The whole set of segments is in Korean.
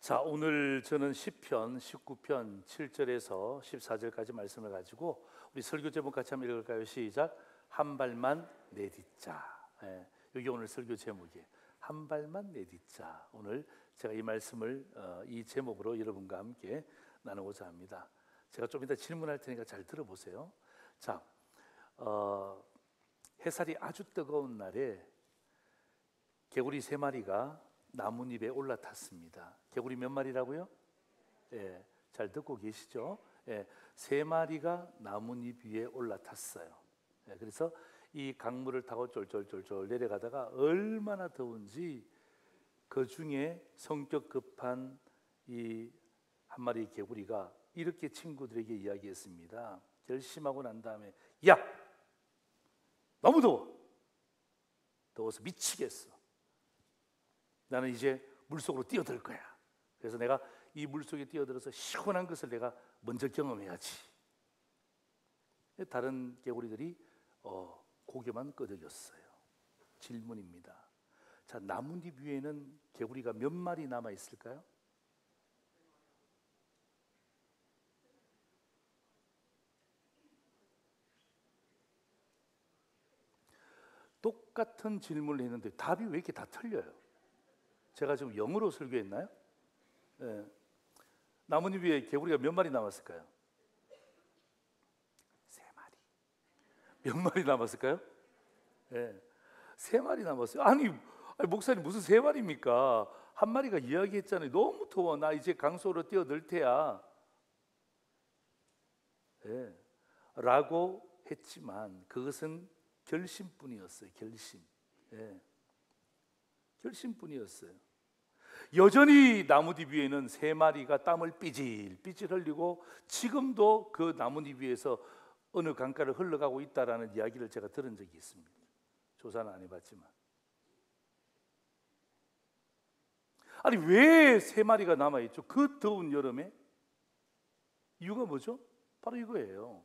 자, 오늘 저는 시편 19편 7절에서 14절까지 말씀을 가지고 우리 설교 제목 같이 한번 읽을까요? 시작. 한 발만 내딛자. 이게 오늘 설교 제목이에요. 한 발만 내딛자. 오늘 제가 이 말씀을 이 제목으로 여러분과 함께 나누고자 합니다. 제가 좀 이따 질문할 테니까 잘 들어보세요. 자, 햇살이 아주 뜨거운 날에 개구리 3마리가 나뭇잎에 올라탔습니다. 개구리 몇 마리라고요? 잘 듣고 계시죠? 3마리가 나뭇잎 위에 올라탔어요. 그래서 이 강물을 타고 쫄쫄쫄쫄 내려가다가 얼마나 더운지 그 중에 성격 급한 이 한 마리 개구리가 이렇게 친구들에게 이야기했습니다. 결심하고 난 다음에, 야! 너무 더워! 더워서 미치겠어. 나는 이제 물속으로 뛰어들 거야. 그래서 내가 이 물속에 뛰어들어서 시원한 것을 내가 먼저 경험해야지. 다른 개구리들이 고개만 끄덕였어요. 질문입니다. 자, 나뭇잎 위에는 개구리가 몇 마리 남아 있을까요? 똑같은 질문을 했는데 답이 왜 이렇게 다 틀려요? 제가 지금 영어로 설교했나요? 나뭇잎 위에 개구리가 몇 마리 남았을까요? 3마리. 몇 마리 남았을까요? 3마리 남았어요. 아니 목사님 무슨 3마리입니까? 한 마리가 이야기했잖아요. 너무 더워. 나 이제 강속으로 뛰어들 테야. 라고 했지만 그것은 결심뿐이었어요. 결심. 결심뿐이었어요. 여전히 나뭇잎 위에는 3마리가 땀을 삐질삐질 흘리고 지금도 그 나뭇잎 위에서 어느 강가를 흘러가고 있다라는 이야기를 제가 들은 적이 있습니다. 조사는 안 해봤지만. 아니 왜 3마리가 남아있죠? 그 더운 여름에? 이유가 뭐죠? 바로 이거예요.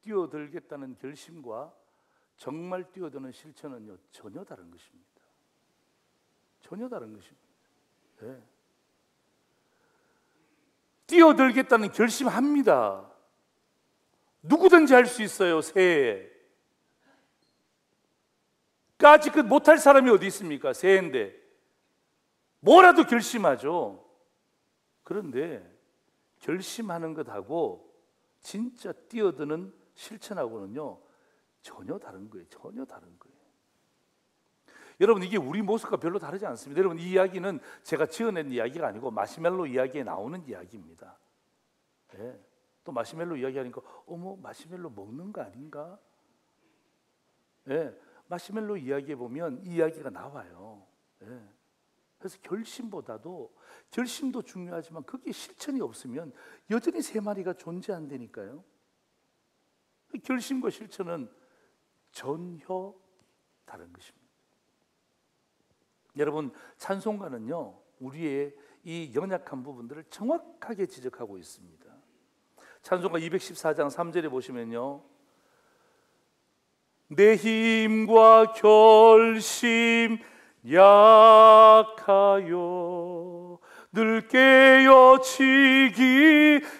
뛰어들겠다는 결심과 정말 뛰어드는 실천은요 전혀 다른 것입니다. 전혀 다른 것입니다. 뛰어들겠다는 결심합니다. 누구든지 할 수 있어요. 새해 까짓 못할 사람이 어디 있습니까? 새해인데 뭐라도 결심하죠. 그런데 결심하는 것하고 진짜 뛰어드는 실천하고는요 전혀 다른 거예요. 전혀 다른 거예요. 여러분 이게 우리 모습과 별로 다르지 않습니다. 여러분 이 이야기는 제가 지어낸 이야기가 아니고 마시멜로 이야기에 나오는 이야기입니다. 또 마시멜로 이야기하니까 어머 마시멜로 먹는 거 아닌가? 마시멜로 이야기에 보면 이 이야기가 나와요. 그래서 결심도 중요하지만 그게 실천이 없으면 여전히 3마리가 존재한다니까요. 결심과 실천은 전혀 다른 것입니다. 여러분 찬송가는요 우리의 이 연약한 부분들을 정확하게 지적하고 있습니다. 찬송가 214장 3절에 보시면요, 내 힘과 결심 약하여 늘 깨어지기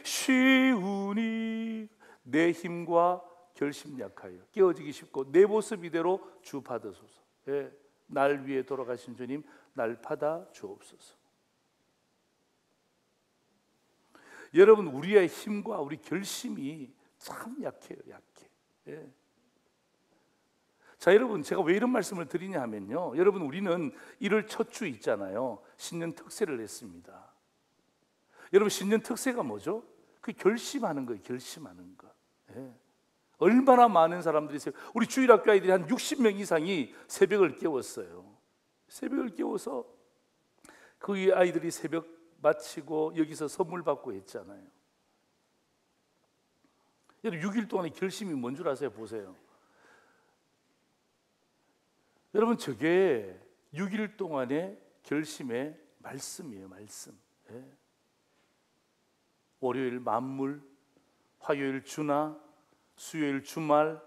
쉬우니. 내 힘과 결심 약하여 깨어지기 쉽고 내 모습 이대로 주 받으소서. 날 위해 돌아가신 주님 날 받아 주옵소서. 여러분 우리의 힘과 우리 결심이 참 약해요. 약해. 자 여러분 제가 왜 이런 말씀을 드리냐 하면요, 여러분 우리는 1월 첫 주 있잖아요. 신년 특세를 했습니다. 여러분 신년 특세가 뭐죠? 그 결심하는 거예요. 결심하는 거. 얼마나 많은 사람들이 있어요. 우리 주일학교 아이들이 한 60명 이상이 새벽을 깨웠어요. 새벽을 깨워서 그 아이들이 새벽 마치고 여기서 선물 받고 했잖아요. 여러분 6일 동안의 결심이 뭔 줄 아세요? 보세요. 여러분 저게 6일 동안의 결심의 말씀이에요. 말씀. 월요일 만물, 화요일 주나, 수요일 주말,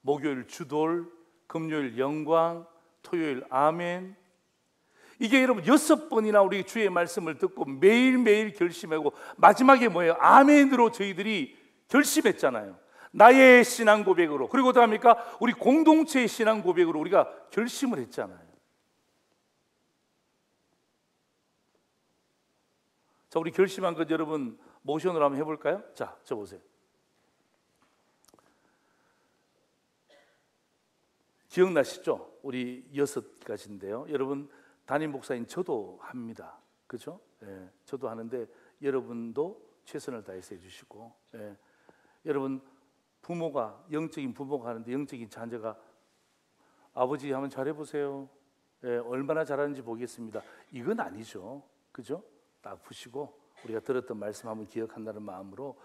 목요일 주돌, 금요일 영광, 토요일 아멘. 이게 여러분 6번이나 우리 주의 말씀을 듣고 매일매일 결심하고 마지막에 뭐예요? 아멘으로 저희들이 결심했잖아요. 나의 신앙 고백으로, 그리고 어떡합니까? 우리 공동체의 신앙 고백으로 우리가 결심을 했잖아요. 자, 우리 결심한 것 여러분 모션으로 한번 해볼까요? 자, 저 보세요. 기억나시죠? 우리 6가지인데요. 여러분 담임 목사인 저도 합니다. 그렇죠? 예, 저도 하는데 여러분도 최선을 다해서 해주시고, 예, 여러분 부모가, 영적인 부모가 하는데 영적인 자녀가 아버지 한번 잘해보세요. 예, 얼마나 잘하는지 보겠습니다. 이건 아니죠. 그죠? 딱 푸시고 우리가 들었던 말씀 한번 기억한다는 마음으로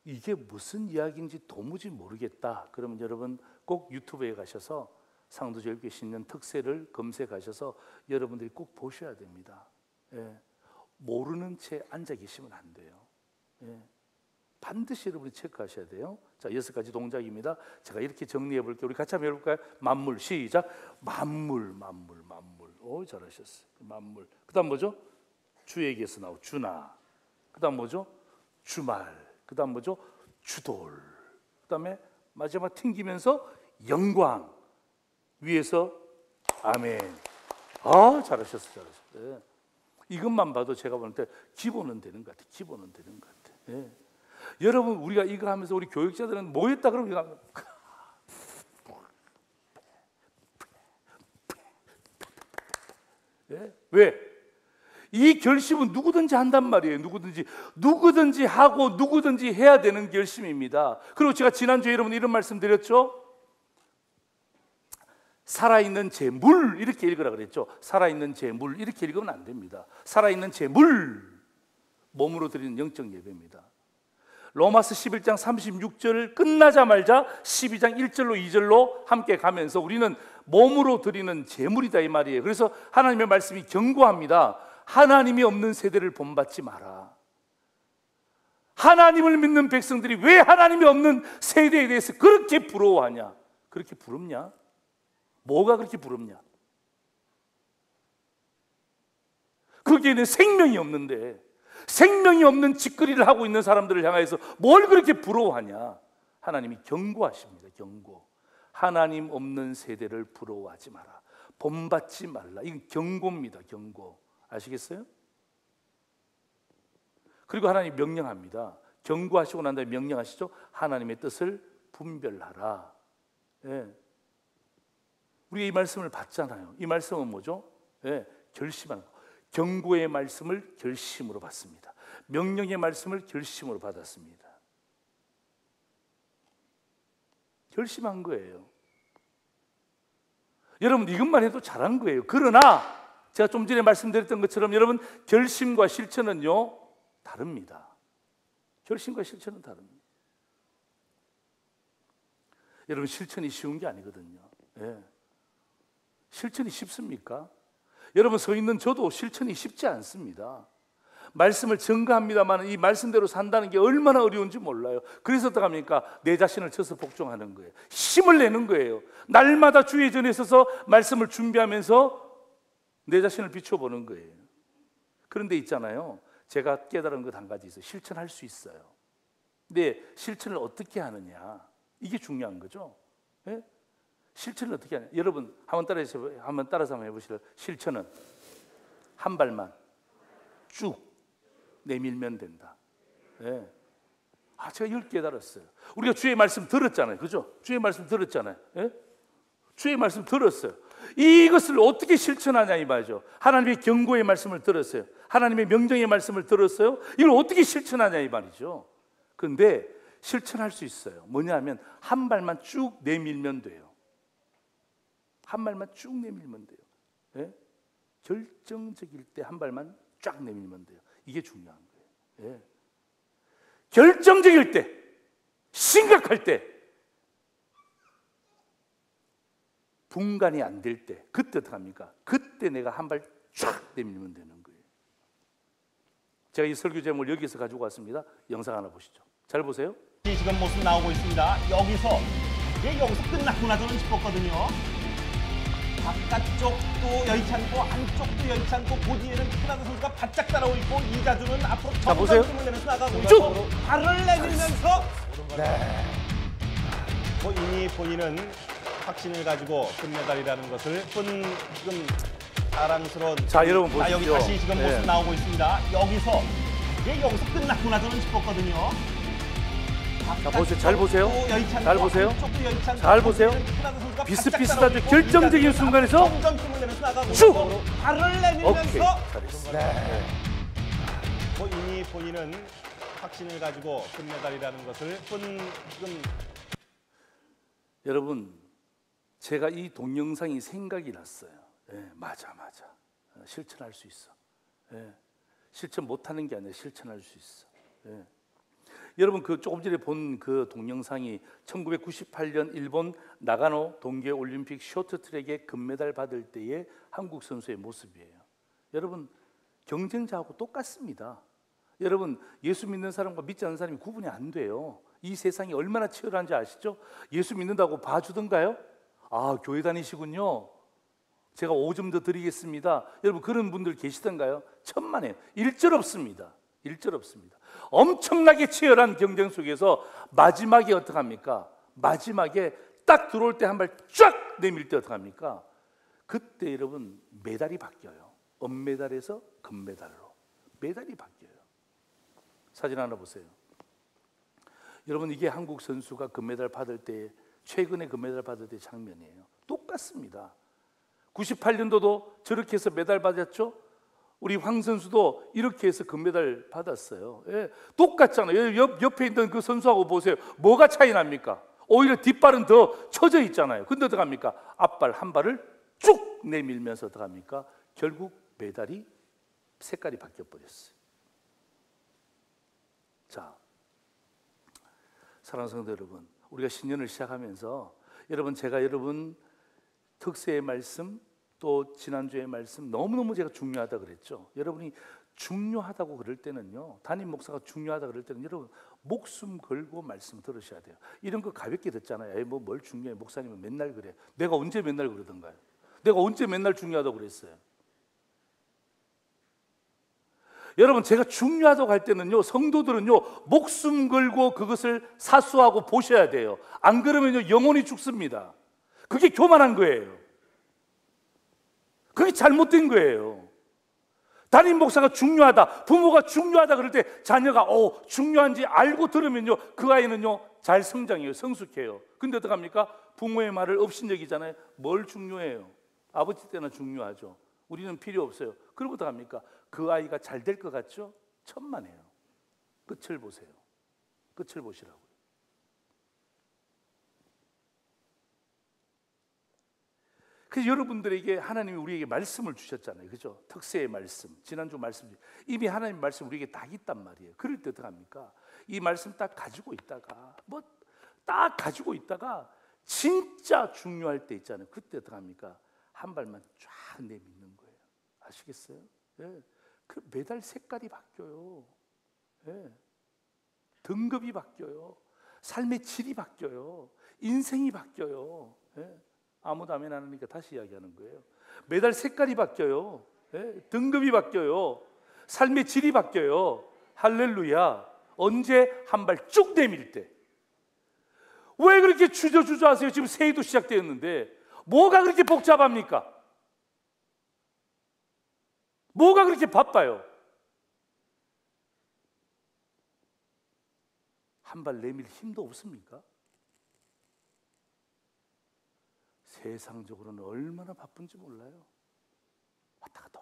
이게 무슨 이야기인지 도무지 모르겠다. 그러면 여러분 꼭 유튜브에 가셔서 상도절교회 신년 특세를 검색하셔서 여러분들이 꼭 보셔야 됩니다. 예, 모르는 채 앉아 계시면 안 돼요. 예, 반드시 여러분이 체크하셔야 돼요. 자, 6가지 동작입니다. 제가 이렇게 정리해 볼게요. 우리 같이 한번 해볼까요? 만물, 시작. 만물, 만물, 만물. 오, 잘하셨어요. 만물. 그 다음 뭐죠? 주에게서 나오 주나. 그 다음 뭐죠? 주말. 그 다음 뭐죠? 주돌. 그 다음에 마지막 튕기면서 영광. 위에서 아멘. 아, 잘하셨어요. 잘하셨어요. 이것만 봐도 제가 보는 때 기본은 되는 것 같아요. 기본은 되는 것 같아요. 예. 여러분 우리가 이거 하면서 우리 교육자들은 뭐 했다 그러면 우리가 예? 왜? 이 결심은 누구든지 한단 말이에요. 누구든지 하고 누구든지 해야 되는 결심입니다. 그리고 제가 지난주에 여러분 이런 말씀 드렸죠? 살아있는 재물 이렇게 읽으라 그랬죠. 살아있는 재물 이렇게 읽으면 안 됩니다. 살아있는 재물, 몸으로 드리는 영적 예배입니다. 로마서 11장 36절 끝나자마자 12장 1절로 2절로 함께 가면서 우리는 몸으로 드리는 재물이다 이 말이에요. 그래서 하나님의 말씀이 경고합니다. 하나님이 없는 세대를 본받지 마라. 하나님을 믿는 백성들이 왜 하나님이 없는 세대에 대해서 그렇게 부러워하냐? 그렇게 부럽냐? 뭐가 그렇게 부럽냐? 거기에는 생명이 없는데, 생명이 없는 짓거리를 하고 있는 사람들을 향해서 뭘 그렇게 부러워하냐? 하나님이 경고하십니다. 경고. 하나님 없는 세대를 부러워하지 마라. 본받지 말라. 이건 경고입니다. 경고. 아시겠어요? 그리고 하나님 명령합니다. 경고하시고 난 다음에 명령하시죠. 하나님의 뜻을 분별하라. 예. 우리가 이 말씀을 받잖아요. 이 말씀은 뭐죠? 예, 결심하는 거. 경고의 말씀을 결심으로 받습니다. 명령의 말씀을 결심으로 받았습니다. 결심한 거예요. 여러분 이것만 해도 잘한 거예요. 그러나 제가 좀 전에 말씀드렸던 것처럼 여러분 결심과 실천은요 다릅니다. 결심과 실천은 다릅니다. 여러분 실천이 쉬운 게 아니거든요. 예. 실천이 쉽습니까? 여러분 서 있는 저도 실천이 쉽지 않습니다. 말씀을 증거합니다만 이 말씀대로 산다는 게 얼마나 어려운지 몰라요. 그래서 어떡합니까? 내 자신을 쳐서 복종하는 거예요. 힘을 내는 거예요. 날마다 주의 전에 서서 말씀을 준비하면서 내 자신을 비춰보는 거예요. 그런데 있잖아요, 제가 깨달은 것 한 가지 있어요. 실천할 수 있어요. 근데 실천을 어떻게 하느냐, 이게 중요한 거죠. 예? 실천을 어떻게 하냐? 여러분 한번 따라서 한번 해보시죠. 실천은 한 발만 쭉 내밀면 된다. 예. 아, 제가 이걸 깨달았어요. 우리가 주의 말씀 들었잖아요, 그죠? 주의 말씀 들었잖아요. 예? 주의 말씀 들었어요. 이것을 어떻게 실천하냐 이 말이죠. 하나님의 경고의 말씀을 들었어요. 하나님의 명령의 말씀을 들었어요. 이걸 어떻게 실천하냐 이 말이죠. 그런데 실천할 수 있어요. 뭐냐면 한 발만 쭉 내밀면 돼요. 한 발만 쭉 내밀면 돼요. 예? 결정적일 때 한 발만 쫙 내밀면 돼요. 이게 중요한 거예요. 예. 결정적일 때, 심각할 때, 분간이 안 될 때, 그때 어떻게 합니까? 그때 내가 한 발 쫙 내밀면 되는 거예요. 제가 이 설교 제목을 여기서 가지고 왔습니다. 영상 하나 보시죠. 잘 보세요. 지금 모습 나오고 있습니다. 여기서 끝났구나 저는 싶었거든요. 바깥쪽도 여의치 않고 안쪽도 여의치 않고 그 뒤에는 페르난도 선수가 바짝 따라오고 있고 이자준은 앞으로 보세요. 점점 힘을 내면서 나가고 쭉! 있고 발을 내밀면서 네. 뭐 이미 본인은 확신을 가지고 금메달이라는 것을 지금 자랑스러운 자, 여러분 보십시오. 여기 다시 지금 모습 네. 나오고 있습니다. 여기서 끝났구나 저는 싶었거든요. 자, 보세요. 잘 보세요. 잘 보세요. 잘 잘 보세요. 비슷비슷하죠. 결정적인 순간에서 쭉! 발을 내밀면서 오케이. 잘했어. 네. 뭐 이미 본인은 확신을 가지고 금메달이라는 것을 지금 여러분, 제가 이 동영상이 생각이 났어요. 맞아. 실천할 수 있어. 실천 못하는 게 아니라 실천할 수 있어. 여러분, 그 조금 전에 본 그 동영상이 1998년 일본 나가노 동계 올림픽 쇼트트랙에 금메달 받을 때의 한국 선수의 모습이에요. 여러분, 경쟁자하고 똑같습니다. 여러분, 예수 믿는 사람과 믿지 않는 사람이 구분이 안 돼요. 이 세상이 얼마나 치열한지 아시죠? 예수 믿는다고 봐주던가요? 아, 교회 다니시군요. 제가 5점 더 드리겠습니다. 여러분, 그런 분들 계시던가요? 천만에요. 일절 없습니다. 일절 없습니다. 엄청나게 치열한 경쟁 속에서 마지막에 어떡합니까? 마지막에 딱 들어올 때 한 발 쫙 내밀 때 어떡합니까? 그때 여러분 메달이 바뀌어요. 은메달에서 금메달로 메달이 바뀌어요. 사진 하나 보세요. 여러분, 이게 한국 선수가 금메달 받을 때, 최근에 금메달 받을 때 장면이에요. 똑같습니다. 98년도도 저렇게 해서 메달 받았죠? 우리 황 선수도 이렇게 해서 금메달 받았어요. 똑같잖아요. 옆에 있는 그 선수하고 보세요. 뭐가 차이 납니까? 오히려 뒷발은 더 처져 있잖아요. 근데 어떡합니까? 앞발 한 발을 쭉 내밀면서 어떡합니까? 결국 메달이 색깔이 바뀌어 버렸어요. 자, 사랑하는 성도 여러분, 우리가 신년을 시작하면서 제가 여러분 특세의 말씀, 또 지난주의 말씀 너무너무 제가 중요하다 그랬죠. 여러분이 중요하다고 그럴 때는요, 담임 목사가 중요하다 그럴 때는 여러분 목숨 걸고 말씀 들으셔야 돼요. 이런 거 가볍게 듣잖아요. 뭘 중요해, 목사님은 맨날 그래. 내가 언제 맨날 그러던가요? 내가 언제 맨날 중요하다고 그랬어요? 여러분, 제가 중요하다고 할 때는요, 성도들은요 목숨 걸고 그것을 사수하고 보셔야 돼요. 안 그러면요 영혼이 죽습니다. 그게 교만한 거예요. 그게 잘못된 거예요. 담임 목사가 중요하다, 부모가 중요하다 그럴 때 자녀가 중요한지 알고 들으면요 그 아이는요 잘 성장해요. 성숙해요. 근데 어떡합니까? 부모의 말을 업신여기잖아요. 뭘 중요해요? 아버지 때나 중요하죠. 우리는 필요 없어요. 그러고 어떡합니까? 그 아이가 잘 될 것 같죠? 천만에요. 끝을 보세요. 끝을 보시라고요. 그래서 여러분들에게 하나님이 우리에게 말씀을 주셨잖아요. 그죠? 특세의 말씀, 지난주 말씀, 이미 하나님 말씀 우리에게 다 있단 말이에요. 그럴 때 어떡합니까? 이 말씀 딱 가지고 있다가 딱 가지고 있다가 진짜 중요할 때 있잖아요. 그때 어떡합니까? 한 발만 쫙 내딛는 거예요. 아시겠어요? 그 메달 색깔이 바뀌어요. 등급이 바뀌어요. 삶의 질이 바뀌어요. 인생이 바뀌어요. 아무도 아멘 안 하니까 다시 이야기하는 거예요. 메달 색깔이 바뀌어요. 등급이 바뀌어요. 삶의 질이 바뀌어요. 할렐루야. 언제? 한 발 쭉 내밀 때. 왜 그렇게 주저주저 하세요? 지금 새해도 시작되었는데 뭐가 그렇게 복잡합니까? 뭐가 그렇게 바빠요? 한 발 내밀 힘도 없습니까? 세상적으로는 얼마나 바쁜지 몰라요. 왔다 갔다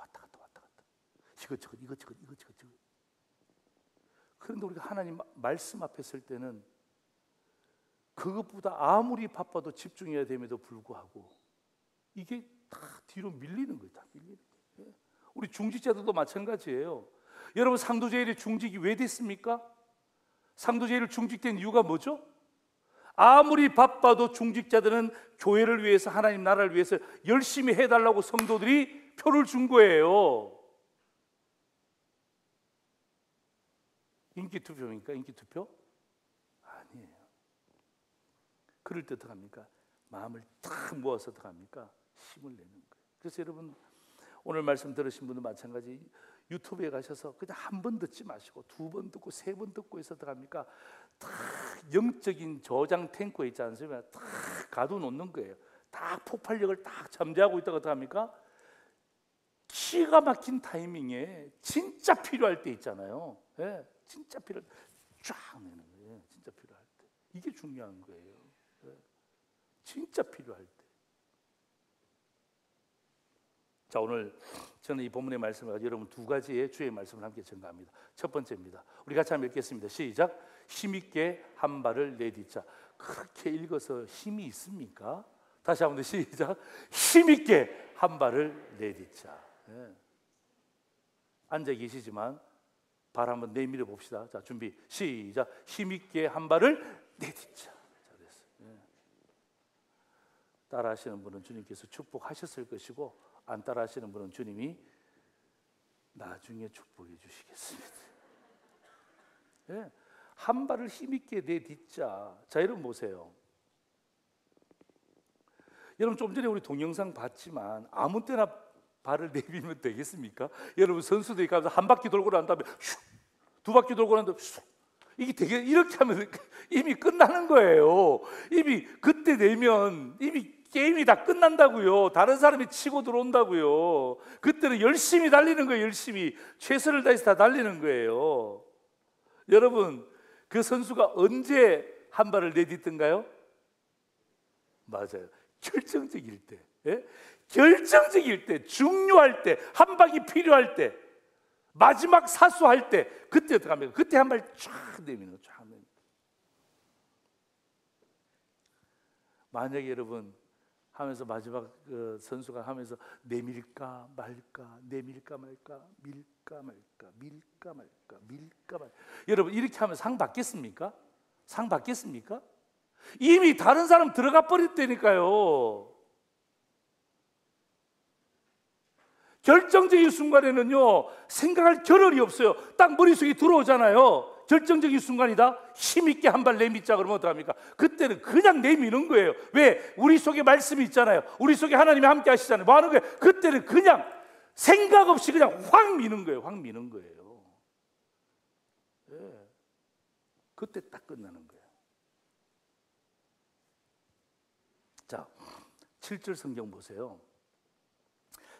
이것저것. 그런데 우리가 하나님 말씀 앞에 설 때는 그것보다 아무리 바빠도 집중해야 됨에도 불구하고 이게 다 뒤로 밀리는 거예요. 다 밀리는 거예요. 우리 중직자들도 마찬가지예요. 여러분, 상도제일의 중직이 왜 됐습니까? 상도제일 중직된 이유가 뭐죠? 아무리 바빠도 중직자들은 교회를 위해서, 하나님 나라를 위해서 열심히 해달라고 성도들이 표를 준 거예요. 인기투표입니까? 인기투표? 아니에요. 그럴 때 어떡합니까? 마음을 탁 모아서 어떡합니까? 힘을 내는 거예요. 그래서 여러분 오늘 말씀 들으신 분도 마찬가지. 유튜브에 가셔서 그냥 한 번 듣지 마시고 2번 듣고 3번 듣고 해서 들어갑니까? 다 영적인 저장 탱크에 있지 않습니까? 다 가둬놓는 거예요. 딱 폭발력을 딱 잠재하고 있다가 들어갑니까? 기가 막힌 타이밍에 진짜 필요할 때 있잖아요. 예, 진짜 필요할 때 쫙 내는 거예요. 진짜 필요할 때. 이게 중요한 거예요. 예, 진짜 필요할 때. 자, 오늘 저는 이 본문의 말씀을 가지고 여러분 2가지의 주의 말씀을 함께 전가합니다. 첫 번째입니다. 우리 같이 한번 읽겠습니다. 시작. 힘있게 한 발을 내딛자. 그렇게 읽어서 힘이 있습니까? 다시 한번 더 시작. 힘있게 한 발을 내딛자. 네. 앉아 계시지만 발 한번 내밀어 봅시다. 자, 준비 시작. 힘있게 한 발을 내딛자. 잘했어요. 네. 따라하시는 분은 주님께서 축복하셨을 것이고 안 따라 하시는 분은 주님이 나중에 축복해 주시겠습니다. 네. 한 발을 힘있게 내딛자. 자, 여러분 보세요. 여러분 좀 전에 우리 동영상 봤지만 아무 때나 발을 내밀면 되겠습니까? 여러분 선수들이 가서 한 바퀴 돌고 난 다음에 슉, 2바퀴 돌고 난 다음에 슉, 이게 되게 이렇게 하면 이미 끝나는 거예요. 이미 그때 내면 이미 게임이 다 끝난다고요. 다른 사람이 치고 들어온다고요. 그때는 열심히 달리는 거예요. 열심히 최선을 다해서 다 달리는 거예요. 여러분 그 선수가 언제 한 발을 내딛던가요? 맞아요. 결정적일 때, 예? 결정적일 때, 중요할 때, 한 방이 필요할 때, 마지막 사수할 때, 그때 들어갑니다. 그때 한 발 쫙 내미는 거, 쫙 내미는 거. 만약에 여러분 하면서 마지막 그 선수가 하면서 내밀까 말까, 내밀까 말까, 밀까 말까, 밀까 말까, 밀까 말까. 여러분 이렇게 하면 상 받겠습니까? 상 받겠습니까? 이미 다른 사람 들어가 버렸다니까요. 결정적인 순간에는요 생각할 겨를이 없어요. 딱 머릿속에 들어오잖아요. 결정적인 순간이다. 힘있게 한 발 내밀자 그러면 어떡합니까? 그때는 그냥 내미는 거예요. 왜? 우리 속에 말씀이 있잖아요. 우리 속에 하나님이 함께 하시잖아요. 뭐 하는 거예요? 그때는 그냥 생각 없이 그냥 확 미는 거예요. 확 미는 거예요. 네. 그때 딱 끝나는 거예요. 자, 7절 성경 보세요.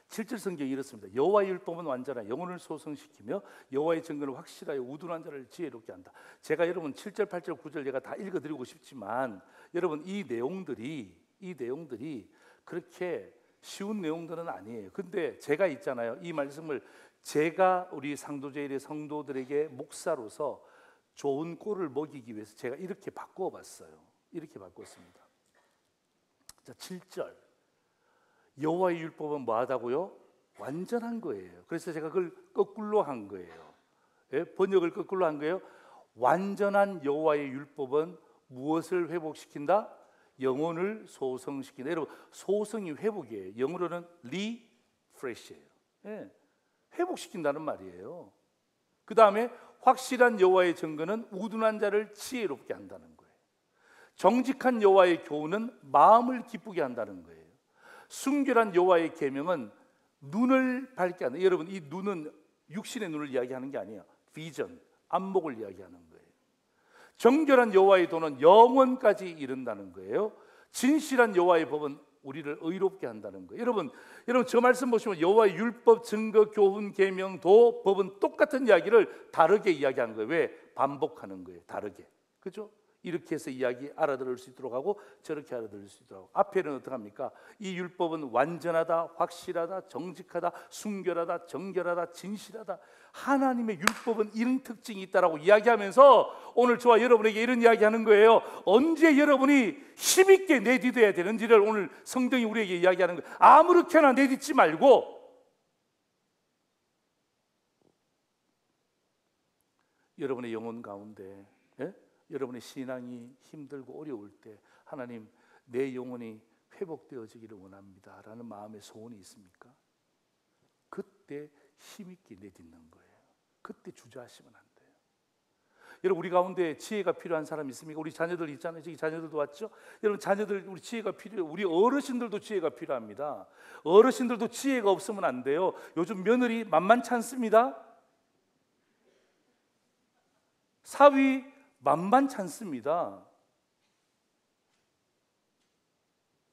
7절 성경이 이렇습니다. 여호와의 율법은 완전하 영혼을 소성시키며 여호와의 증거는 확실하여 우둔한 자를 지혜롭게 한다. 제가 여러분 7절, 8절, 9절 제가 다 읽어드리고 싶지만 여러분 이 내용들이 그렇게 쉬운 내용들은 아니에요. 근데 제가 있잖아요. 이 말씀을 제가 우리 상도제일의 성도들에게 목사로서 좋은 꼴을 먹이기 위해서 제가 이렇게 바꿔봤어요. 이렇게 바꿨습니다. 자, 7절. 여호와의 율법은 뭐하다고요? 완전한 거예요. 그래서 제가 그걸 거꾸로 한 거예요. 예? 번역을 거꾸로 한 거예요. 완전한 여호와의 율법은 무엇을 회복시킨다? 영혼을 소성시킨다. 여러분 소성이 회복이에요. 영어로는 리프레시예요. 예. 회복시킨다는 말이에요. 그 다음에 확실한 여호와의 증거는 우둔한 자를 지혜롭게 한다는 거예요. 정직한 여호와의 교훈은 마음을 기쁘게 한다는 거예요. 순결한 여호와의 계명은 눈을 밝게 한다. 여러분 이 눈은 육신의 눈을 이야기하는 게 아니에요. 비전, 안목을 이야기하는 거예요. 정결한 여호와의 도는 영원까지 이른다는 거예요. 진실한 여호와의 법은 우리를 의롭게 한다는 거예요. 여러분 저 말씀 보시면 여호와의 율법, 증거, 교훈, 계명, 도, 법은 똑같은 이야기를 다르게 이야기하는 거예요. 왜? 반복하는 거예요. 다르게. 그죠? 이렇게 해서 이야기 알아들을 수 있도록 하고 저렇게 알아들을 수 있도록 하고. 앞에는 어떻게 합니까? 이 율법은 완전하다, 확실하다, 정직하다, 순결하다, 정결하다, 진실하다. 하나님의 율법은 이런 특징이 있다라고 이야기하면서 오늘 저와 여러분에게 이런 이야기하는 거예요. 언제 여러분이 힘있게 내딛어야 되는지를 오늘 성경이 우리에게 이야기하는 거예요. 아무렇게나 내딛지 말고 여러분의 영혼 가운데, 예? 여러분의 신앙이 힘들고 어려울 때 하나님 내 영혼이 회복되어지기를 원합니다 라는 마음의 소원이 있습니까? 그때 힘있게 내딛는 거예요. 그때 주저하시면 안 돼요. 여러분 우리 가운데 지혜가 필요한 사람 있습니까? 우리 자녀들 있잖아요. 저기 자녀들도 왔죠? 여러분 자녀들 우리 지혜가 필요해요. 우리 어르신들도 지혜가 필요합니다. 어르신들도 지혜가 없으면 안 돼요. 요즘 며느리 만만치 않습니다. 사위 만만치 않습니다.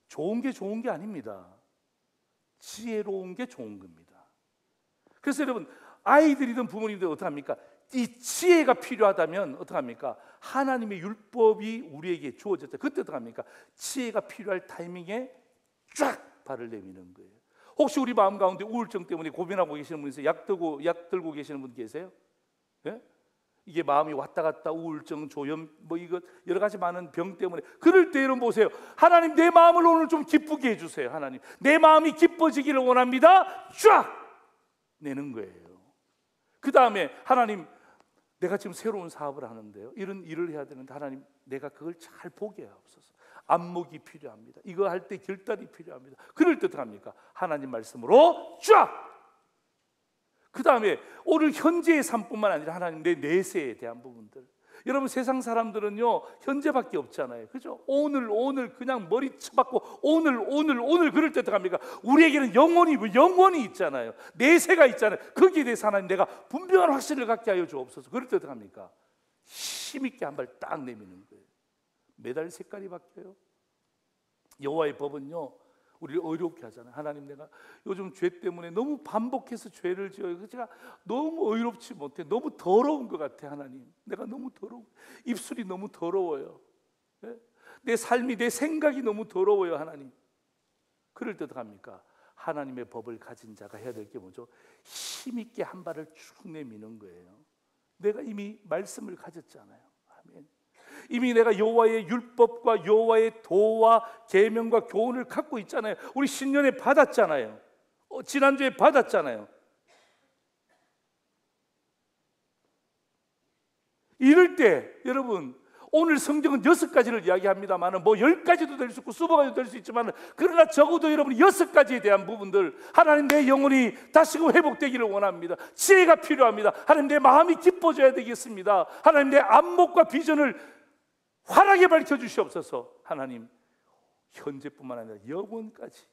좋은 게 아닙니다. 지혜로운 게 좋은 겁니다. 그래서 여러분 아이들이든 부모님들 어떡합니까? 이 지혜가 필요하다면 어떡합니까? 하나님의 율법이 우리에게 주어졌다. 그때 어떡합니까? 지혜가 필요할 타이밍에 쫙 발을 내미는 거예요. 혹시 우리 마음 가운데 우울증 때문에 고민하고 계시는 분 있어요? 약 들고 계시는 분 계세요? 예? 이게 마음이 왔다 갔다 우울증, 조현, 뭐 이거 여러 가지 많은 병 때문에 그럴 때 여러분 보세요. 하나님 내 마음을 오늘 좀 기쁘게 해주세요. 하나님 내 마음이 기뻐지기를 원합니다. 쫙 내는 거예요. 그 다음에 하나님 내가 지금 새로운 사업을 하는데요. 이런 일을 해야 되는데 하나님 내가 그걸 잘 보게 하옵소서. 안목이 필요합니다. 이거 할 때 결단이 필요합니다. 그럴 때 어떡합니까? 하나님 말씀으로 쫙! 그 다음에 오늘 현재의 삶뿐만 아니라 하나님 내 내세에 대한 부분들. 여러분 세상 사람들은요 현재밖에 없잖아요. 그죠? 오늘 그냥 머리 쳐박고 오늘 그럴 때 어떡합니까? 우리에게는 영혼이 있잖아요. 내세가 있잖아요. 거기에 대해서 하나님 내가 분명한 확신을 갖게 하여 주옵소서. 그럴 때 어떡합니까? 힘있게 한 발 딱 내미는 거예요. 매달 색깔이 바뀌어요. 여호와의 법은요 우리를 어이롭게 하잖아요. 하나님 내가 요즘 죄 때문에 너무 반복해서 죄를 지어요. 제가 너무 어이롭지 못해. 너무 더러운 것 같아. 하나님 내가 너무 더러워. 입술이 너무 더러워요. 내 삶이 내 생각이 너무 더러워요. 하나님 그럴 때 어떡합니까? 하나님의 법을 가진 자가 해야 될 게 뭐죠? 힘있게 한 발을 쭉 내미는 거예요. 내가 이미 말씀을 가졌잖아요. 아멘. 이미 내가 여호와의 율법과 여호와의 도와 계명과 교훈을 갖고 있잖아요. 우리 신년에 받았잖아요. 지난주에 받았잖아요. 이럴 때 여러분 오늘 성경은 6가지를 이야기합니다만 뭐 10가지도 될 수 있고 20가지도 될 수 있지만 그러나 적어도 여러분 6가지에 대한 부분들 하나님 내 영혼이 다시금 회복되기를 원합니다. 지혜가 필요합니다. 하나님 내 마음이 기뻐져야 되겠습니다. 하나님 내 안목과 비전을 환하게 밝혀주시옵소서. 하나님 현재뿐만 아니라 영원까지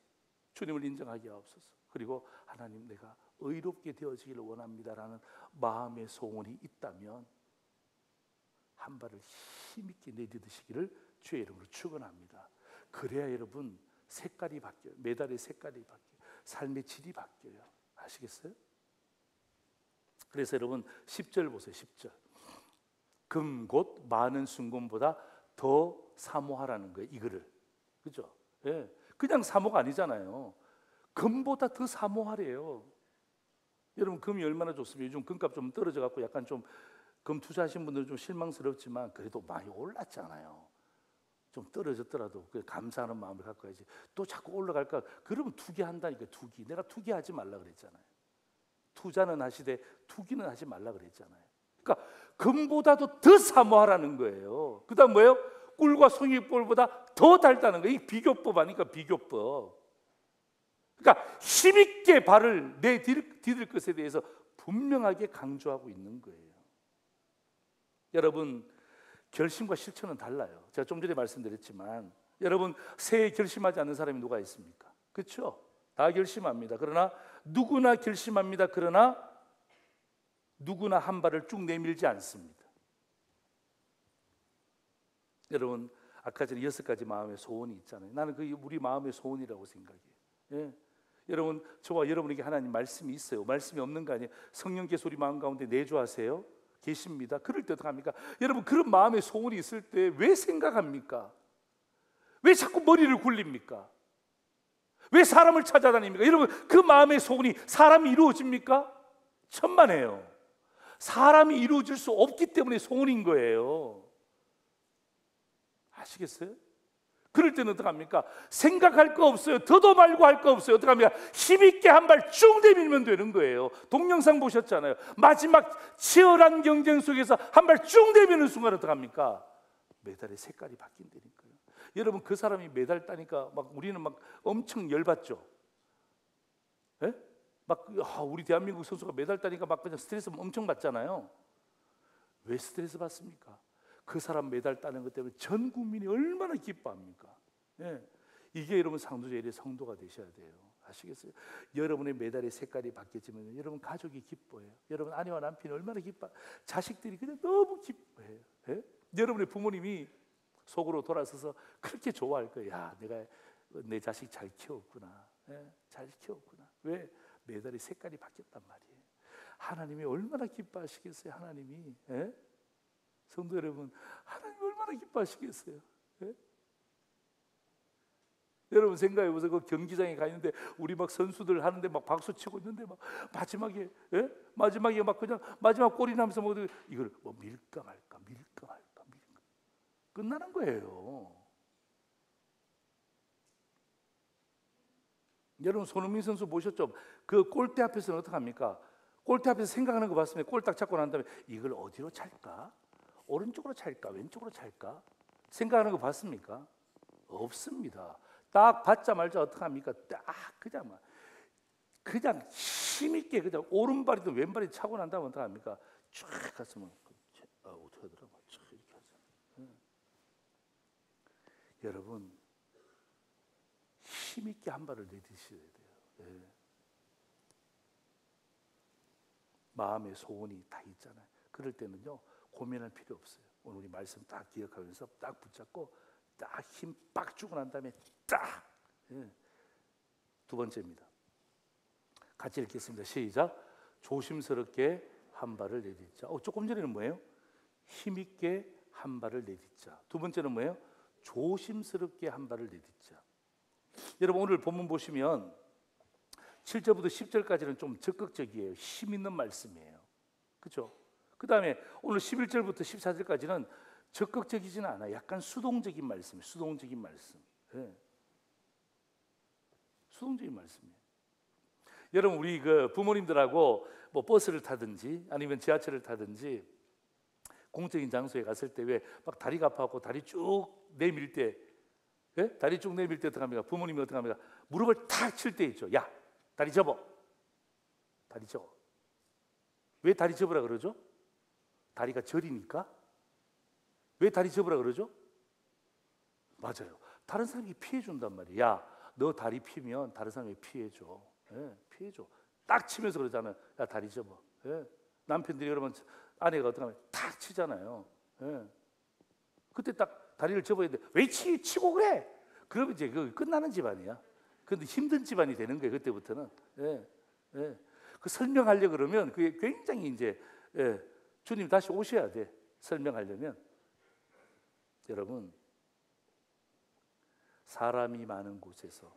주님을 인정하게 하옵소서. 그리고 하나님 내가 의롭게 되어지기를 원합니다라는 마음의 소원이 있다면 한 발을 힘있게 내딛으시기를 주의 이름으로 축원합니다. 그래야 여러분 색깔이 바뀌어요. 메달의 색깔이 바뀌어요. 삶의 질이 바뀌어요. 아시겠어요? 그래서 여러분 10절 보세요. 10절 금 곧 많은 순금보다 더 사모하라는 거예요. 이거를 그죠? 예, 그냥 사모가 아니잖아요. 금보다 더 사모하래요. 여러분 금이 얼마나 좋습니까? 요즘 금값 좀 떨어져 갖고 약간 좀 금 투자하신 분들은 좀 실망스럽지만 그래도 많이 올랐잖아요. 좀 떨어졌더라도 감사하는 마음을 갖고 가야지. 또 자꾸 올라갈까? 그러면 투기한다니까. 투기. 내가 투기하지 말라 그랬잖아요. 투자는 하시되 투기는 하지 말라 그랬잖아요. 그러니까 금보다도 더 사모하라는 거예요. 그 다음 뭐예요? 꿀과 송이꿀보다 더 달다는 거예요. 이 비교법 아니까 비교법. 그러니까 힘있게 발을 내디딜 것에 대해서 분명하게 강조하고 있는 거예요. 여러분 결심과 실천은 달라요. 제가 좀 전에 말씀드렸지만 여러분 새해 결심하지 않는 사람이 누가 있습니까? 그렇죠? 다 결심합니다. 그러나 누구나 결심합니다. 그러나 누구나 한 발을 쭉 내밀지 않습니다. 여러분 아까 전에 6가지 마음의 소원이 있잖아요. 나는 그게 우리 마음의 소원이라고 생각해요. 예. 여러분 저와 여러분에게 하나님 말씀이 있어요. 말씀이 없는 거 아니에요. 성령께서 우리 마음 가운데 내주하세요. 계십니다. 그럴 때 어떡합니까? 여러분 그런 마음의 소원이 있을 때 왜 생각합니까? 왜 자꾸 머리를 굴립니까? 왜 사람을 찾아다닙니까? 여러분 그 마음의 소원이 사람이 이루어집니까? 천만에요. 사람이 이루어질 수 없기 때문에 소원인 거예요. 아시겠어요? 그럴 때는 어떡합니까? 생각할 거 없어요. 더도 말고 할 거 없어요. 어떡합니까? 힘있게 한 발 쭉 내밀면 되는 거예요. 동영상 보셨잖아요. 마지막 치열한 경쟁 속에서 한 발 쭉 내미는 순간 어떡합니까? 메달의 색깔이 바뀐다니까요. 여러분 그 사람이 메달 따니까 막 우리는 막 엄청 열받죠. 예? 막 우리 대한민국 선수가 메달 따니까 막 그냥 스트레스 엄청 받잖아요. 왜 스트레스 받습니까? 그 사람 메달 따는 것 때문에 전 국민이 얼마나 기뻐합니까? 예. 이게 여러분 상도제일의 성도가 되셔야 돼요. 아시겠어요? 여러분의 메달의 색깔이 바뀌었지만 여러분 가족이 기뻐해요. 여러분 아내와 남편이 얼마나 기뻐, 자식들이 그냥 너무 기뻐해요. 예? 여러분의 부모님이 속으로 돌아서서 그렇게 좋아할 거예요. 야, 내가 내 자식 잘 키웠구나. 예? 잘 키웠구나. 왜? 메달의 색깔이 바뀌었단 말이에요. 하나님이 얼마나 기뻐하시겠어요? 하나님이. 예? 성도 여러분, 하나님 얼마나 기뻐하시겠어요? 예? 여러분 생각해 보세요. 그 경기장에 가 있는데 우리 막 선수들 하는데 막 박수 치고 있는데 막 마지막에, 예? 마지막에 막 그냥 마지막 골이 나면서 뭐 이걸 뭐 밀까 말까 끝나는 거예요. 여러분 손흥민 선수 보셨죠? 그 골대 앞에서는 어떻게 합니까? 골대 앞에서 생각하는 거 봤으면 골 딱 잡고 난 다음에 이걸 어디로 찰까? 오른쪽으로 찰까? 왼쪽으로 찰까? 생각하는 거 봤습니까? 없습니다. 딱 받자마자 어떻게 합니까? 딱 그냥 힘있게 그냥 오른발이든 왼발이 차고 난 다음에 어떻게 합니까? 쫙 갔으면 어떻게 하더라? 쫙 이렇게 하잖아요. 여러분 힘있게 한 발을 내딛으셔야 돼요. 예. 마음의 소원이 다 있잖아요. 그럴 때는요 고민할 필요 없어요. 오늘 우리 말씀 딱 기억하면서 딱 붙잡고 딱 힘 빡 주고 난 다음에 딱. 예. 두 번째입니다. 같이 읽겠습니다. 시작. 조심스럽게 한 발을 내딛자. 조금 전에는 뭐예요? 힘있게 한 발을 내딛자. 두 번째는 뭐예요? 조심스럽게 한 발을 내딛자. 여러분 오늘 본문 보시면 7절부터 10절까지는 좀 적극적이에요. 힘 있는 말씀이에요. 그렇죠? 그 다음에 오늘 11절부터 14절까지는 적극적이지는 않아요. 약간 수동적인 말씀이에요. 수동적인 말씀. 네. 수동적인 말씀이에요. 여러분 우리 그 부모님들하고 뭐 버스를 타든지 아니면 지하철을 타든지 공적인 장소에 갔을 때 왜 막 다리가 아파갖고 다리 쭉 내밀 때, 예? 다리 쭉 내밀 때 어떻게 합니까? 부모님이 어떻게 합니까? 무릎을 탁 칠 때 있죠. 야, 다리 접어. 다리 접어. 왜 다리 접으라 그러죠? 다리가 저리니까. 왜 다리 접으라 그러죠? 맞아요. 다른 사람이 피해 준단 말이야. 야, 너 다리 피면 다른 사람이 피해 줘. 예, 피해 줘. 딱 치면서 그러잖아요. 야, 다리 접어. 예. 남편들이 여러분 아내가 어떻게 하면 탁 치잖아요. 예. 그때 딱 다리를 접어야 돼. 왜 치고 그래? 그러면 이제 그 끝나는 집안이야. 근데 힘든 집안이 되는 거예요. 그때부터는. 예. 예. 그 설명하려 그러면 그게 굉장히 이제 주님 다시 오셔야 돼. 설명하려면. 여러분 사람이 많은 곳에서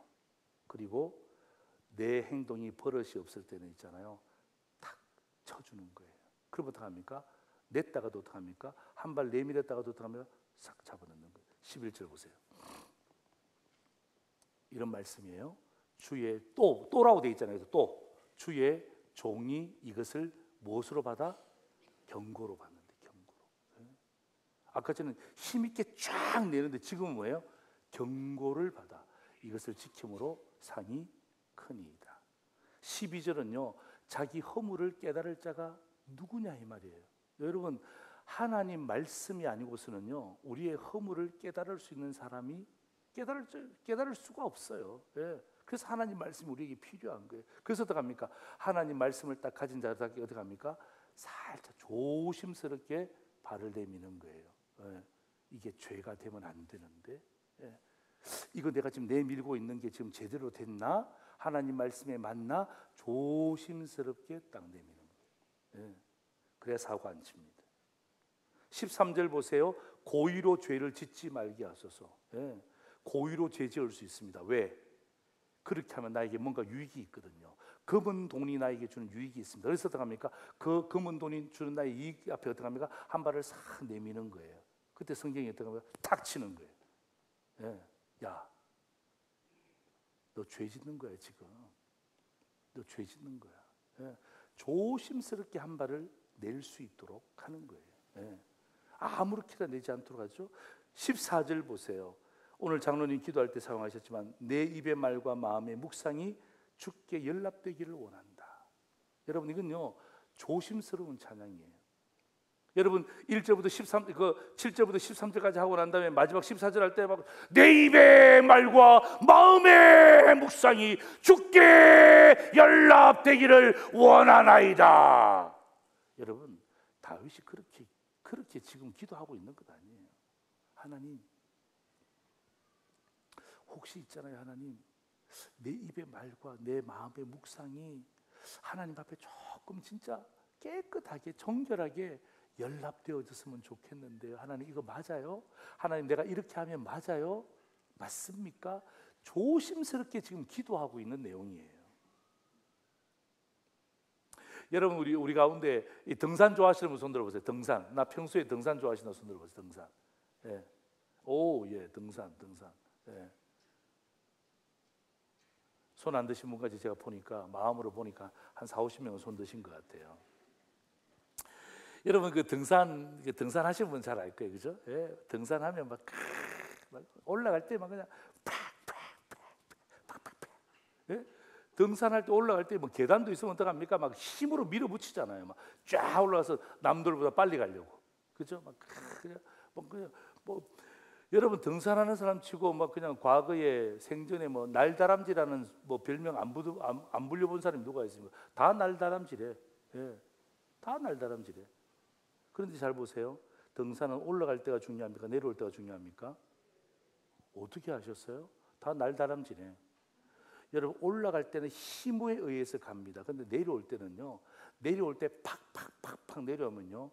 그리고 내 행동이 버릇이 없을 때는 있잖아요. 탁 쳐주는 거예요. 그럼 어떻게 합니까? 냈다가도 어떻게 합니까? 한 발 내밀었다가도 어떻게 합니까? 싹 잡아넣는 거예요. 11절 보세요. 이런 말씀이에요. 주의 또라고 돼 있잖아요. 그래서 또 주의 종이 이것을 무엇으로 받아? 경고로 받는데 경고로. 아까 전에 힘있게 쫙 내는데 지금은 뭐예요? 경고를 받아 이것을 지킴으로 상이 크니이다. 12절은요 자기 허물을 깨달을 자가 누구냐 이 말이에요. 여러분 하나님 말씀이 아니고서는요 우리의 허물을 깨달을 수 있는 사람이 깨달을 수가 없어요. 예. 그래서 하나님 말씀이 우리에게 필요한 거예요. 그래서 어떻게 합니까? 하나님 말씀을 딱 가진 자들에게 어떻게 합니까? 살짝 조심스럽게 발을 내미는 거예요. 예. 이게 죄가 되면 안 되는데 예. 이거 내가 지금 내밀고 있는 게 지금 제대로 됐나? 하나님 말씀에 맞나? 조심스럽게 딱 내미는 거예요. 예. 그래야 사고 안 칩니다. 13절 보세요. 고의로 죄를 짓지 말게 하소서. 예. 고의로 죄 지을 수 있습니다. 왜? 그렇게 하면 나에게 뭔가 유익이 있거든요. 검은 돈이 나에게 주는 유익이 있습니다. 그래서 어떻게 합니까? 그 검은 돈이 주는 나의 이익 앞에 어떻게 합니까? 한 발을 싹 내미는 거예요. 그때 성경이 어떻게 합니까? 탁 치는 거예요. 예. 야, 너 죄 짓는 거야 지금. 너 죄 짓는 거야. 예. 조심스럽게 한 발을 낼 수 있도록 하는 거예요. 예. 아무렇게나 내지 않도록 하죠. 14절 보세요. 오늘 장로님 기도할 때 사용하셨지만 내 입의 말과 마음의 묵상이 주께 연락되기를 원한다. 여러분 이건요 조심스러운 찬양이에요. 여러분 1절부터 7절부터 13절까지 하고 난 다음에 마지막 14절 할 때 막 내 입의 말과 마음의 묵상이 주께 연락되기를 원하나이다. 여러분 다윗이 그렇게 지금 기도하고 있는 것 아니에요. 하나님, 혹시 있잖아요. 하나님, 내 입의 말과 내 마음의 묵상이 하나님 앞에 조금 진짜 깨끗하게 정결하게 연락되어졌으면 좋겠는데요. 하나님, 이거 맞아요? 하나님, 내가 이렇게 하면 맞아요? 맞습니까? 조심스럽게 지금 기도하고 있는 내용이에요. 여러분, 우리 가운데 이 등산 좋아하시는 분 손 들어보세요. 등산. 나 평소에 등산 좋아하시는 분 손 들어보세요. 등산. 예. 오, 예, 등산. 예. 손 안 드신 분까지 제가 보니까, 마음으로 보니까 한 40-50명은 손 드신 것 같아요. 여러분, 그 등산 하시는 분 잘 알 거예요. 그죠? 예, 등산하면 막 올라갈 때만 그냥 팍팍팍. 예? 등산할 때 올라갈 때 뭐 계단도 있으면 어떡합니까? 막 힘으로 밀어붙이잖아요. 막 쫙 올라가서 남들보다 빨리 가려고. 그죠? 막 그냥 여러분 등산하는 사람 치고 막 그냥 과거에 생전에 뭐 날다람쥐라는 뭐 별명 안 불려본 사람이 누가 있습니까? 다 날다람쥐래. 예. 다 날다람쥐래. 그런데 잘 보세요. 등산은 올라갈 때가 중요합니까? 내려올 때가 중요합니까? 어떻게 하셨어요? 다 날다람쥐네. 여러분 올라갈 때는 힘에 의해서 갑니다. 근데 내려올 때는요. 내려올 때 팍팍팍팍 내려오면요.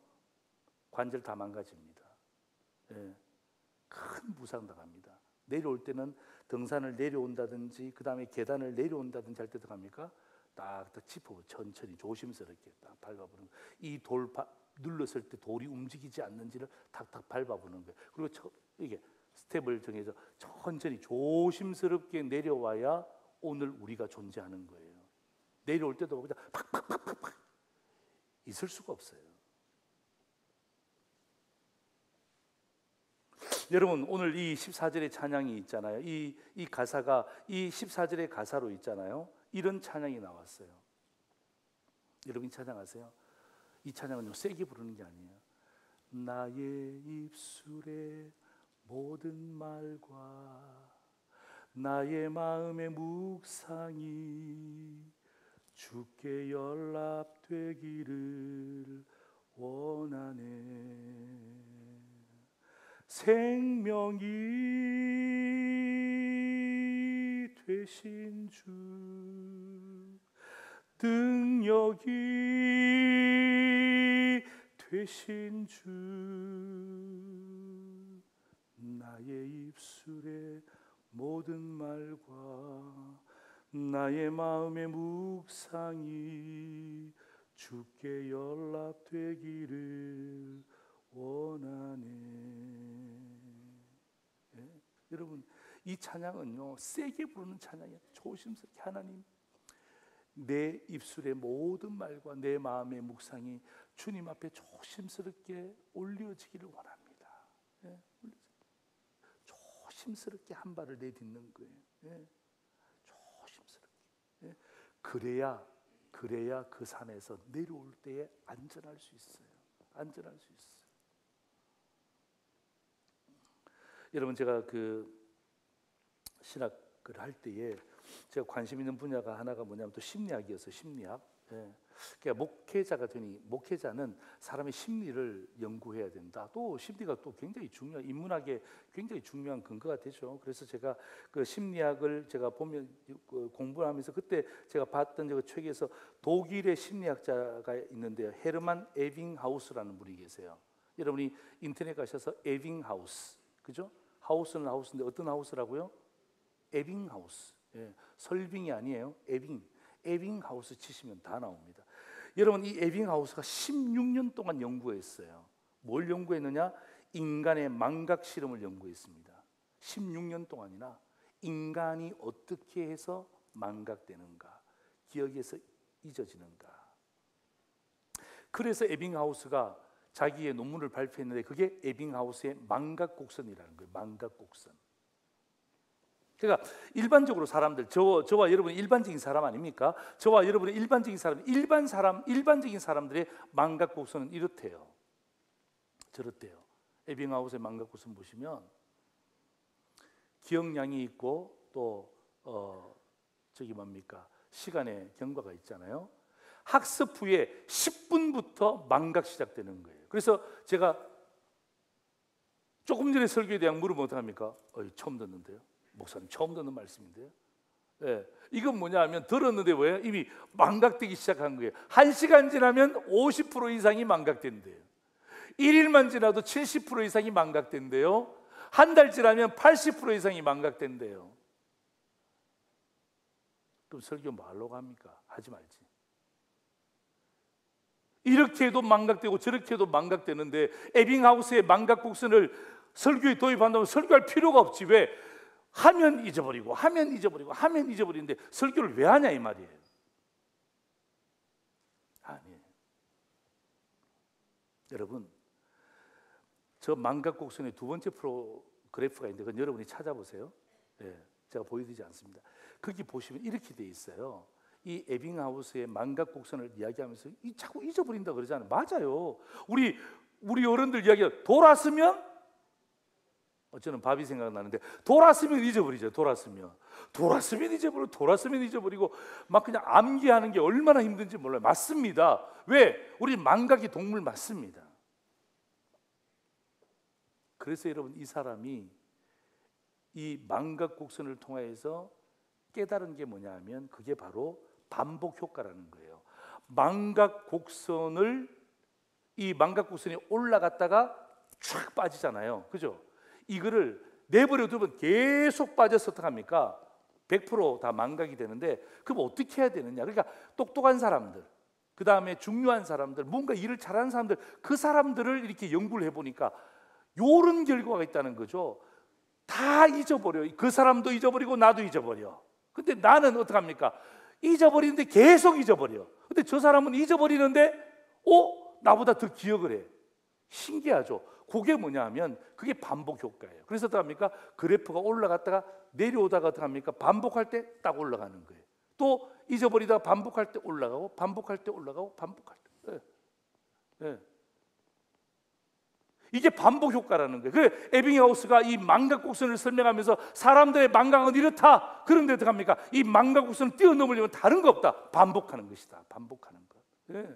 관절 다 망가집니다. 예. 큰 부상 당합니다. 내려올 때는 등산을 내려온다든지 그 다음에 계단을 내려온다든지 할 때 어떡합니까? 딱딱 짚어 천천히 조심스럽게 딱 밟아보는 거예요. 이 돌 눌렀을 때 돌이 움직이지 않는지를 탁탁 밟아보는 거예요. 그리고 이게 스텝을 정해서 천천히 조심스럽게 내려와야 오늘 우리가 존재하는 거예요. 내려올 때도 그냥 팍팍팍팍 있을 수가 없어요. 여러분 오늘 이 14절의 찬양이 있잖아요. 이 가사가 이 14절의 가사로 있잖아요. 이런 찬양이 나왔어요. 여러분 이 찬양 아세요? 이 찬양은 세게 부르는 게 아니에요. 나의 입술의 모든 말과 나의 마음의 묵상이 주께 연락되기를 원하네. 생명이 되신 주, 능력이 되신 주, 나의 입술의 모든 말과 나의 마음의 묵상이 주께 연락되기를 원하네. 예? 여러분 이 찬양은요 세게 부르는 찬양이에요. 조심스럽게 하나님 내 입술의 모든 말과 내 마음의 묵상이 주님 앞에 조심스럽게 올려지기를 원합니다. 예? 조심스럽게 한 발을 내딛는 거예요. 예? 조심스럽게. 예? 그래야 그 산에서 내려올 때에 안전할 수 있어요. 안전할 수 있어요. 여러분 제가 그 신학을 할 때에 제가 관심 있는 분야가 하나가 뭐냐면 또 심리학이었어요. 심리학. 예. 그러니까 목회자가 되니 목회자는 사람의 심리를 연구해야 된다. 또 심리가 또 굉장히 중요한 인문학에 굉장히 중요한 근거가 되죠. 그래서 제가 그 심리학을 제가 보면 공부하면서 그때 제가 봤던 그 책에서 독일의 심리학자가 있는데요. 헤르만 에빙하우스라는 분이 계세요. 여러분이 인터넷 가셔서 에빙하우스, 그죠? 하우스는 하우스인데 어떤 하우스라고요? 에빙하우스. 예, 설빙이 아니에요. 에빙하우스 치시면 다 나옵니다. 여러분 이 에빙하우스가 16년 동안 연구했어요. 뭘 연구했느냐? 인간의 망각 실험을 연구했습니다. 16년 동안이나 인간이 어떻게 해서 망각되는가, 기억에서 잊어지는가. 그래서 에빙하우스가 자기의 논문을 발표했는데 그게 에빙하우스의 망각곡선이라는 거예요. 망각곡선. 그러니까 일반적으로 사람들, 저와 여러분이 일반적인 사람 아닙니까? 저와 여러분이 일반적인 사람들의 망각곡선은 이렇대요. 저렇대요. 에빙하우스의 망각국선 보시면 기억량이 있고 또 저기 뭡니까? 시간의 경과가 있잖아요. 학습 후에 10분부터 망각 시작되는 거예요. 그래서 제가 조금 전에 설교에 대한 물으면 어떡합니까? 처음 듣는데요. 목사님 처음 듣는 말씀인데요. 예, 이건 뭐냐 하면 들었는데 왜? 이미 망각되기 시작한 거예요. 1시간 지나면 50% 이상이 망각된대요. 1일만 지나도 70% 이상이 망각된대요. 한 달 지나면 80% 이상이 망각된대요. 그럼 설교 뭐 하려고 합니까? 하지 말지. 이렇게 해도 망각되고 저렇게 해도 망각되는데 에빙하우스의 망각곡선을 설교에 도입한다면 설교할 필요가 없지. 왜? 하면 잊어버리고 하면 잊어버리고 하면 잊어버리는데 설교를 왜 하냐 이 말이에요. 아니에요. 여러분, 저 망각곡선의 두 번째 그래프가 있는데 그건 여러분이 찾아보세요. 네, 제가 보여드리지 않습니다. 거기 보시면 이렇게 돼 있어요. 이 에빙하우스의 망각곡선을 이야기하면서 자꾸 잊어버린다 그러잖아요. 맞아요. 우리 어른들 이야기가 돌았으면 저는 밥이 생각나는데 돌았으면 잊어버리죠. 돌았으면 잊어버리고 막 그냥 암기하는 게 얼마나 힘든지 몰라요. 맞습니다. 왜? 우리 망각이 동물 맞습니다. 그래서 여러분 이 사람이 이 망각곡선을 통해서 깨달은 게 뭐냐 하면 그게 바로 반복 효과라는 거예요. 이 망각곡선이 올라갔다가 쫙 빠지잖아요. 그죠? 이거를 내버려 두면 계속 빠져서 어떡합니까? 100% 망각이 되는데 그럼 어떻게 해야 되느냐? 그러니까 똑똑한 사람들, 그 다음에 중요한 사람들, 뭔가 일을 잘하는 사람들, 그 사람들을 이렇게 연구를 해보니까 요런 결과가 있다는 거죠. 다 잊어버려. 그 사람도 잊어버리고 나도 잊어버려. 근데 나는 어떡합니까? 잊어버리는데 계속 잊어버려. 근데 저 사람은 잊어버리는데 나보다 더 기억을 해. 신기하죠? 그게 뭐냐 하면 그게 반복 효과예요. 그래서 어떡합니까? 그래프가 올라갔다가 내려오다가 어떡합니까? 반복할 때 딱 올라가는 거예요. 또 잊어버리다가 반복할 때 올라가고 반복할 때 올라가고 반복할 때. 네. 이게 반복 효과라는 거예요. 그래 에빙하우스가 이 망각곡선을 설명하면서 사람들의 망각은 이렇다. 그런데 어떡합니까? 이 망각곡선을 뛰어넘으려면 다른 거 없다. 반복하는 것이다. 반복하는 것. 네.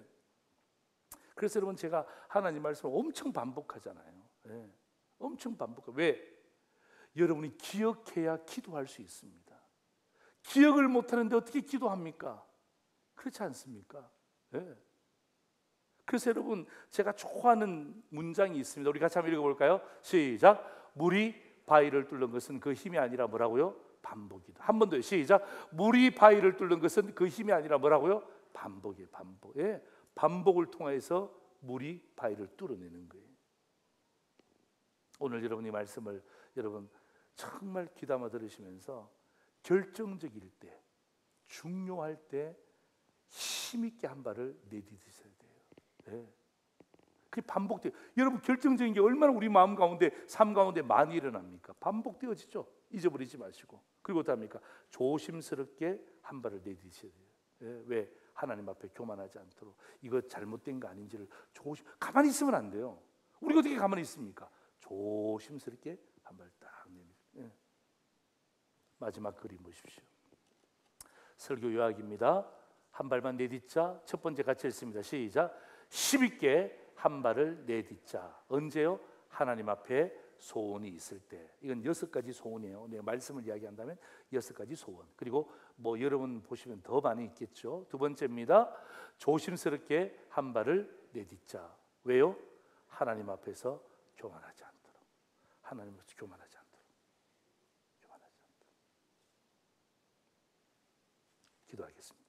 그래서 여러분 제가 하나님 말씀을 엄청 반복하잖아요. 네. 엄청 반복해. 왜? 여러분이 기억해야 기도할 수 있습니다. 기억을 못하는데 어떻게 기도합니까? 그렇지 않습니까? 네. 그래서 여러분 제가 좋아하는 문장이 있습니다. 우리 같이 한번 읽어볼까요? 시작. 물이 바위를 뚫는 것은 그 힘이 아니라 뭐라고요? 반복이다. 한 번 더 시작. 물이 바위를 뚫는 것은 그 힘이 아니라 뭐라고요? 반복이에요. 반복. 예. 반복을 통해서 물이 바위를 뚫어내는 거예요. 오늘 여러분이 말씀을 여러분 정말 귀담아 들으시면서 결정적일 때, 중요할 때 힘있게 한 발을 내디디셔야 돼요. 네. 그게 반복돼요. 여러분 결정적인 게 얼마나 우리 마음 가운데, 삶 가운데 많이 일어납니까? 반복되어지죠. 잊어버리지 마시고. 그리고 또 합니까? 조심스럽게 한 발을 내디디셔야 돼요. 네. 왜? 하나님 앞에 교만하지 않도록 이거 잘못된 거 아닌지를 가만히 있으면 안 돼요. 우리가 어떻게 가만히 있습니까? 조심스럽게 한 발 딱 내밀. 네. 마지막 그림 보십시오. 설교 요약입니다. 한 발만 내딛자. 첫 번째 같이 읽습니다. 시작. 힘있게 한 발을 내딛자. 언제요? 하나님 앞에 소원이 있을 때. 이건 6가지 소원이에요. 내가 말씀을 이야기한다면 6가지 소원. 그리고 뭐 여러분 보시면 더 많이 있겠죠. 두 번째입니다. 조심스럽게 한 발을 내딛자. 왜요? 하나님 앞에서 교만하지 않도록. 하나님 앞에서 교만하지 않도록. 교만하지 않도록. 기도하겠습니다.